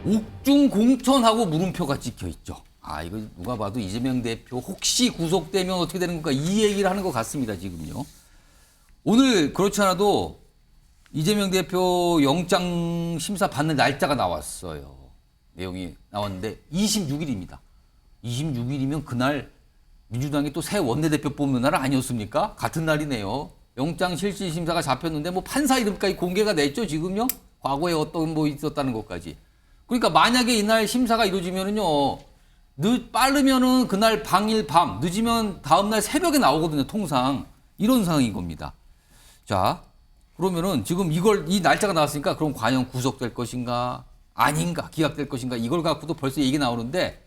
옥중 공천하고 물음표가 찍혀 있죠. 아, 이거 누가 봐도 이재명 대표 혹시 구속되면 어떻게 되는 건가 이 얘기를 하는 것 같습니다, 지금요. 오늘 그렇지 않아도 이재명 대표 영장 심사 받는 날짜가 나왔어요. 내용이 나왔는데 26일입니다. 26일이면 그날 민주당이 또 새 원내대표 뽑는 날 아니었습니까? 같은 날이네요. 영장 실질 심사가 잡혔는데 뭐 판사 이름까지 공개가 됐죠, 지금요? 과거에 어떤 뭐 있었다는 것까지. 그러니까 만약에 이날 심사가 이루어지면은요, 빠르면은 그날 당일 밤, 늦으면 다음날 새벽에 나오거든요, 통상. 이런 상황인 겁니다. 자, 그러면은 지금 이 날짜가 나왔으니까 그럼 과연 구속될 것인가, 아닌가, 기각될 것인가, 이걸 갖고도 벌써 얘기 나오는데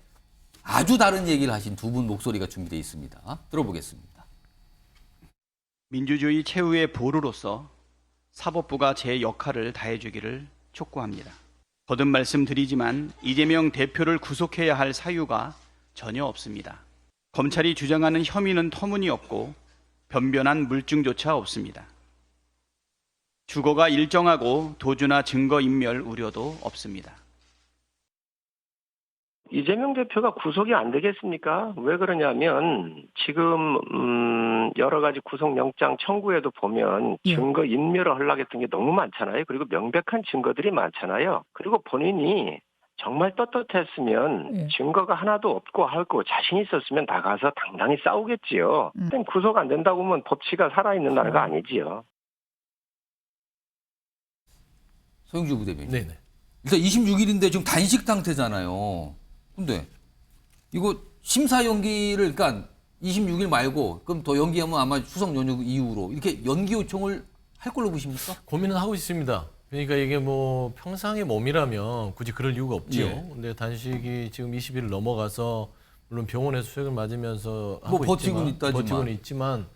아주 다른 얘기를 하신 두 분 목소리가 준비되어 있습니다. 들어보겠습니다. 민주주의 최후의 보루로서 사법부가 제 역할을 다해주기를 촉구합니다. 거듭 말씀드리지만 이재명 대표를 구속해야 할 사유가 전혀 없습니다. 검찰이 주장하는 혐의는 터무니없고 변변한 물증조차 없습니다. 주거가 일정하고 도주나 증거인멸 우려도 없습니다. 이재명 대표가 구속이 안 되겠습니까? 왜 그러냐면 지금 여러 가지 구속영장 청구에도 보면 증거 인멸을 하려고 했던 게 너무 많잖아요. 그리고 명백한 증거들이 많잖아요. 그리고 본인이 정말 떳떳했으면 증거가 하나도 없고 하고 자신 있었으면 나가서 당당히 싸우겠지요. 구속 안 된다고 하면 법치가 살아있는 나라가 아니지요. 서영주 부대변인. 네네. 일단 26일인데 지금 단식 상태잖아요. 근데 이거 심사 연기를 그러니까 26일 말고 그럼 더 연기하면 아마 추석 연휴 이후로 이렇게 연기 요청을 할 걸로 보십니까? 고민은 하고 있습니다. 그러니까 이게 뭐 평상의 몸이라면 굳이 그럴 이유가 없지요. 예. 근데 단식이 지금 20일 넘어가서 물론 병원에서 수액을 맞으면서 하고 버티고는 있지만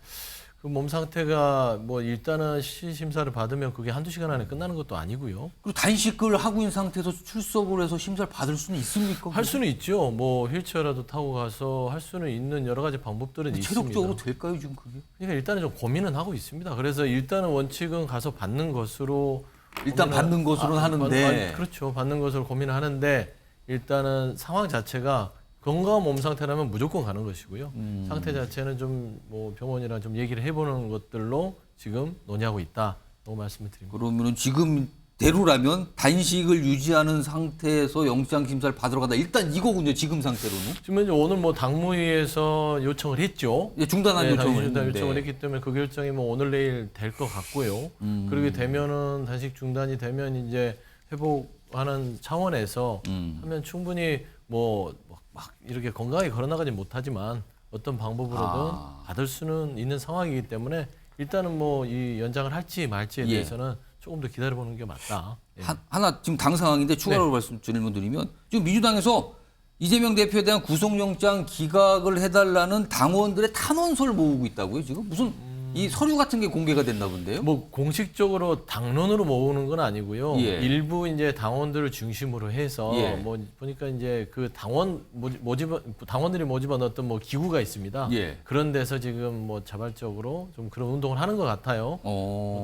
그 몸 상태가 뭐 일단은 심사를 받으면 그게 한두 시간 안에 끝나는 것도 아니고요. 그리고 단식을 하고 있는 상태에서 출석을 해서 심사를 받을 수는 있습니까? 할 수는 있죠. 뭐 휠체어라도 타고 가서 할 수는 있는 여러 가지 방법들은 있습니다. 체력적으로 될까요, 지금 그게? 그러니까 일단은 좀 고민은 하고 있습니다. 그래서 일단은 원칙은 가서 받는 것으로 일단 받는 것으로는 하는데. 그렇죠. 받는 것으로 고민을 하는데 일단은 상황 자체가 건강한 몸 상태라면 무조건 가는 것이고요. 상태 자체는 좀 뭐 병원이랑 좀 얘기를 해보는 것들로 지금 논의하고 있다고 말씀을 드립니다. 그러면은 지금대로라면 단식을 유지하는 상태에서 영장 심사를 받으러 가다 일단 이거군요, 지금 상태로는. 지금 이제 오늘 뭐 당무위에서 요청을 했죠. 예, 중단한 요청을 했는데. 요청을 했기 때문에 그 결정이 뭐 오늘 내일 될 것 같고요. 그렇게 되면은 단식 중단이 되면 이제 회복하는 차원에서 하면 충분히 뭐 막 이렇게 건강하게 걸어나가지 못하지만 어떤 방법으로든 받을 수는 있는 상황이기 때문에 일단은 뭐 이 연장을 할지 말지에 대해서는 조금 더 기다려보는 게 맞다. 예. 하나 지금 당 상황인데 추가로 질문드리면 지금 민주당에서 이재명 대표에 대한 구속영장 기각을 해달라는 당원들의 탄원서를 모으고 있다고요, 지금? 무슨 이 서류 같은 게 공개가 됐나 본데요? 뭐 공식적으로 당론으로 모으는 건 아니고요. 예. 일부 이제 당원들을 중심으로 해서 예. 뭐 보니까 이제 그 당원들이 모집한 어떤 뭐 기구가 있습니다. 예. 그런 데서 지금 뭐 자발적으로 좀 그런 운동을 하는 것 같아요.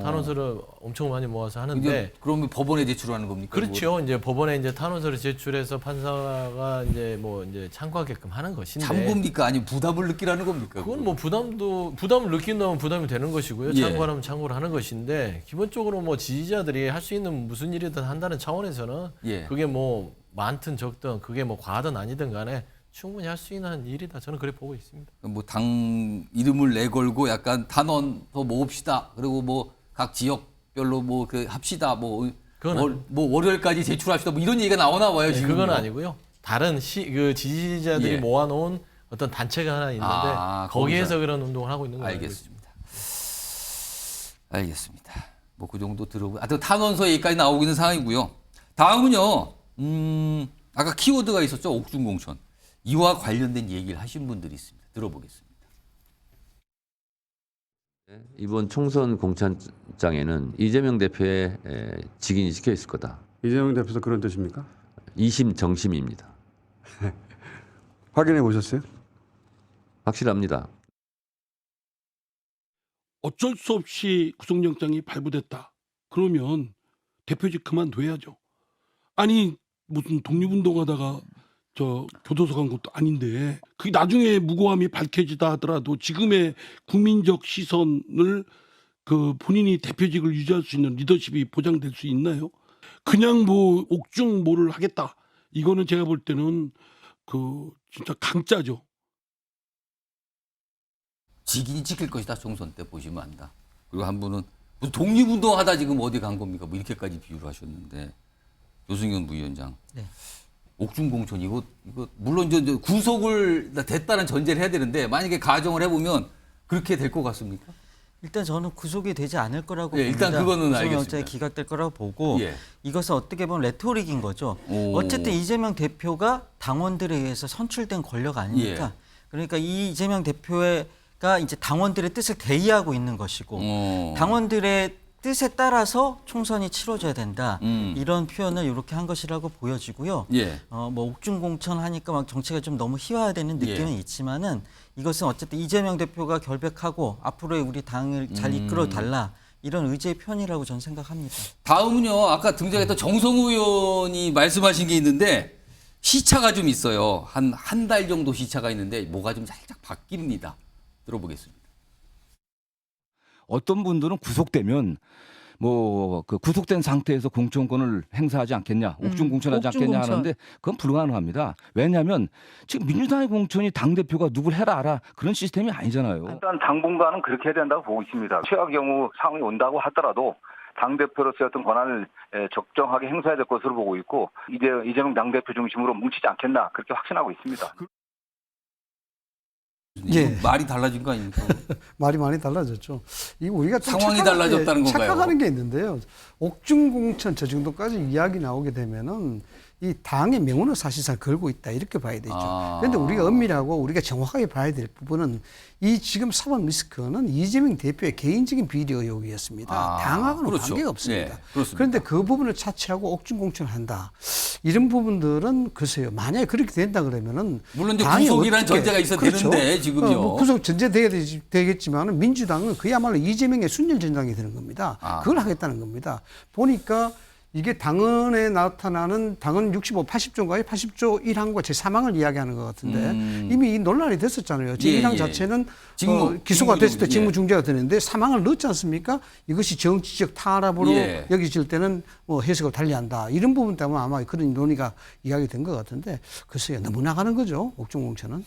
탄원서를 엄청 많이 모아서 하는데. 이게 그러면 법원에 제출하는 겁니까? 그렇죠. 이제 법원에 이제 탄원서를 제출해서 판사가 이제 뭐 이제 참고하게끔 하는 것인데. 참고입니까? 아니면 부담을 느끼라는 겁니까? 그건 뭐 부담을 느낀다면 부담이 되는 것이고요. 예. 참고하면 참고를 하는 것인데 기본적으로 뭐 지지자들이 할 수 있는 무슨 일이든 한다는 차원에서는 예. 그게 뭐 많든 적든 그게 뭐 과하든 아니든 간에 충분히 할 수 있는 일이다. 저는 그렇게 보고 있습니다. 뭐 당 이름을 내걸고 약간 탄원서 모읍시다. 그리고 뭐 각 지역별로 뭐 그 합시다. 뭐 월요일까지 제출합시다. 뭐 이런 얘기가 나오나 봐요, 지금. 그건 아니고요. 다른 그 지지자들이 예. 모아놓은 어떤 단체가 하나 있는데 거기에서 그런 운동을 하고 있는 거예요. 알겠습니다. 알겠습니다. 뭐 그 정도 들어보고, 탄원서 얘기까지 나오고 있는 상황이고요. 다음은요, 아까 키워드가 있었죠, 옥중공천. 이와 관련된 얘기를 하신 분들이 있습니다. 들어보겠습니다. 이번 총선 공천장에는 이재명 대표의 직인이 찍혀 있을 거다. 이재명 대표도 그런 뜻입니까? 이심정심입니다. 확인해 보셨어요? 확실합니다. 어쩔 수 없이 구속영장이 발부됐다. 그러면 대표직 그만둬야죠. 아니 무슨 독립운동하다가 저 교도소 간 것도 아닌데 그게 나중에 무고함이 밝혀지다 하더라도 지금의 국민적 시선을 그 본인이 대표직을 유지할 수 있는 리더십이 보장될 수 있나요? 그냥 뭐 옥중 뭐를 하겠다. 이거는 제가 볼 때는 그 진짜 강짜죠. 직인이 지킬 것이다. 총선 때 보시면 안다. 그리고 한 분은 무슨 독립운동하다 지금 어디 간 겁니까? 뭐 이렇게까지 비유를 하셨는데 조승현 부위원장. 네. 옥중공천 이거 물론 이제 구속을 됐다는 전제를 해야 되는데 만약에 가정을 해보면 그렇게 될 것 같습니까? 일단 저는 구속이 되지 않을 거라고 예, 봅니다. 일단 그거는 알겠습니다. 구속영장이 기각될 거라고 보고 예. 이것은 어떻게 보면 레토릭인 거죠. 오. 어쨌든 이재명 대표가 당원들에 의해서 선출된 권력 아닙니까? 예. 그러니까 이 이재명 대표가 이제 당원들의 뜻을 대의하고 있는 것이고 당원들의 뜻에 따라서 총선이 치러져야 된다. 이런 표현을 이렇게 한 것이라고 보여지고요. 예. 뭐 옥중공천 하니까 막 정치가 좀 너무 희화화되는 느낌은 예. 있지만은 이것은 어쨌든 이재명 대표가 결백하고 앞으로의 우리 당을 잘 이끌어 달라 이런 의지의 표현이라고 저는 생각합니다. 다음은요. 아까 등장했던 정성우 의원이 말씀하신 게 있는데 시차가 좀 있어요. 한 달 정도 시차가 있는데 뭐가 좀 살짝 바뀝니다. 들어보겠습니다. 어떤 분들은 구속되면 뭐 그 구속된 상태에서 공천권을 행사하지 않겠냐, 옥중 공천하지 않겠냐 옥중공천. 하는데 그건 불가능합니다. 왜냐하면 지금 민주당의 공천이 당 대표가 누굴 해라 알아 그런 시스템이 아니잖아요. 일단 당분간은 그렇게 해야 된다고 보고 있습니다. 최악의 경우 상황이 온다고 하더라도 당대표로서의 어떤 권한을 적정하게 행사해야 될 것으로 보고 있고 이재명 당대표 중심으로 뭉치지 않겠나 그렇게 확신하고 있습니다. 예. 말이 달라진 거 아닙니까? 말이 많이 달라졌죠. 이 우리가 좀 상황이 달라졌다는 건가요? 착각하는 게 있는데요. 옥중공천 저 정도까지 이야기 나오게 되면은 이 당의 명운을 사실상 걸고 있다 이렇게 봐야 되죠. 그런데 우리가 엄밀하고 우리가 정확하게 봐야 될 부분은 이 지금 사법 리스크는 이재명 대표의 개인적인 비리 의혹이었습니다. 당하고는 그렇죠. 관계가 없습니다. 네, 그렇습니다. 그런데 그 부분을 차치하고 옥중공천을 한다. 이런 부분들은 글쎄요. 만약에 그렇게 된다 그러면은 물론 이제 당이 구속이라는 어떻게- 전제가 있어야 그렇죠. 되는데 지금요. 뭐 구속 전제 되겠지만 민주당은 그야말로 이재명의 순혈 전당이 되는 겁니다. 그걸 하겠다는 겁니다. 보니까 이게 당헌에 나타나는 당헌 65, 80조인가요? 80조 1항과 제3항을 이야기하는 것 같은데 이미 이 논란이 됐었잖아요. 제1항 자체는 기소가 됐을 때 직무중재가 되는데 3항을 넣지 않습니까? 이것이 정치적 탄압으로 여겨질 때는 뭐 해석을 달리한다. 이런 부분 때문에 아마 그런 논의가 이야기된 것 같은데 글쎄요. 너무 나가는 거죠. 옥중공천은.